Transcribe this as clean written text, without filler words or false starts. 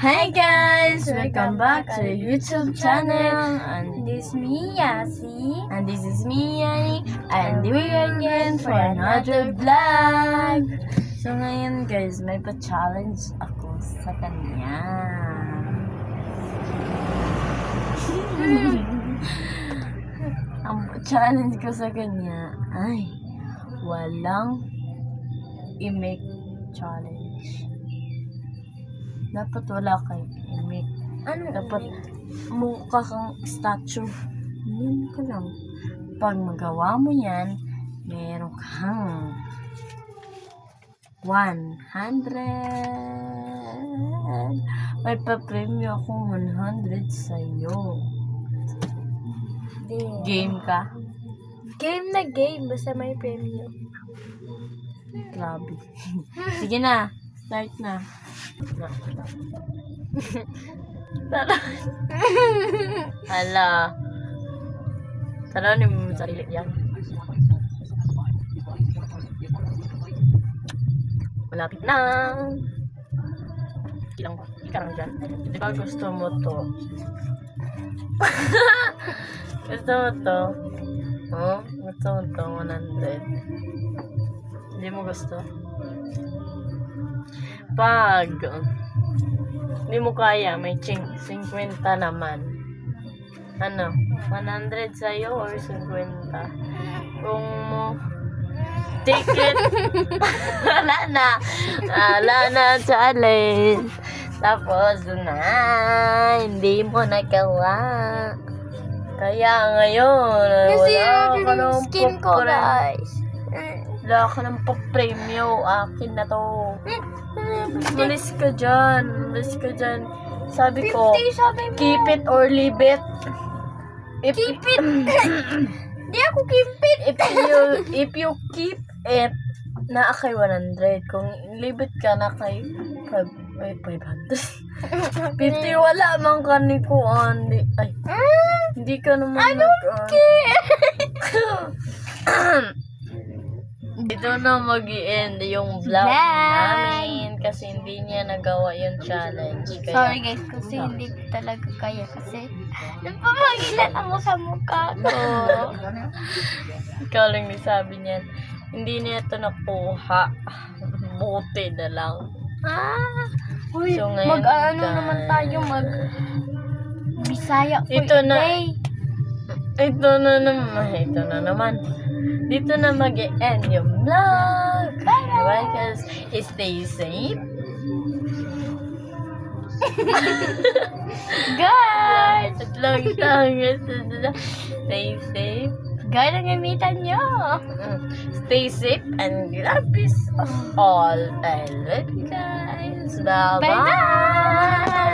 Hi guys! Welcome back to the YouTube channel. And This is me, Yasi. this is me, Yani. And we're here again for another vlog. So ngayon guys, may pa-challenge ako sa kanya. Ang challenge ko sa kanya ay walang i-make challenge. Dapat wala kang i-make. Dapat mukha kang statue. Yun ka lang. Pag magawa mo yan, meron kang 100. May pa-premyo akong 100 sa'yo. Game ka? Game na game, basta may premyo. Grabe. Sige na. Start na. Tara. Hala. Tananin mo sarili yan. Malapit na. Ilang ikarang dyan. Di ba gusto mo to? Gusto mo to? Oh? Gusto mo to? 100. Hindi mo gusto? Pag hindi mo kaya, may 50 naman. Ano? 100 sa'yo or 50? Kung mo take it. Wala na challenge. Tapos na, hindi mo nagawa. Kaya ngayon, Kasi wala ka ng skin ko, guys. Wala ka ng pa-premyo. Akin na to. Malis ka dyan. Sabi ko, 50 sabi mo. keep it or leave it. Keep it. Di ako keep it. If you keep it, na kay 100. Kung leave it ka, na kay 500. 50 wala mang kanikuan. Hindi ka naman Dito na mag-i-end yung vlog namin kasi hindi niya nagawa yung challenge. Kaya, Sorry guys, kasi hindi talaga kaya kasi napamagitan ako sa mukha ko. ikaw lang sabi niyan, hindi niya ito nakuha. Buti na lang. Uy, So, ngayon, mag-ano guys, naman tayo, Bisaya for Ito na. today. Ito na naman. Dito na mag-e-end yung vlog. Bye guys. Stay safe. Guys! Stay safe. Guys, ang gamitan nyo. Stay safe and God bless us all. I love you guys. Bye-bye. Bye-bye!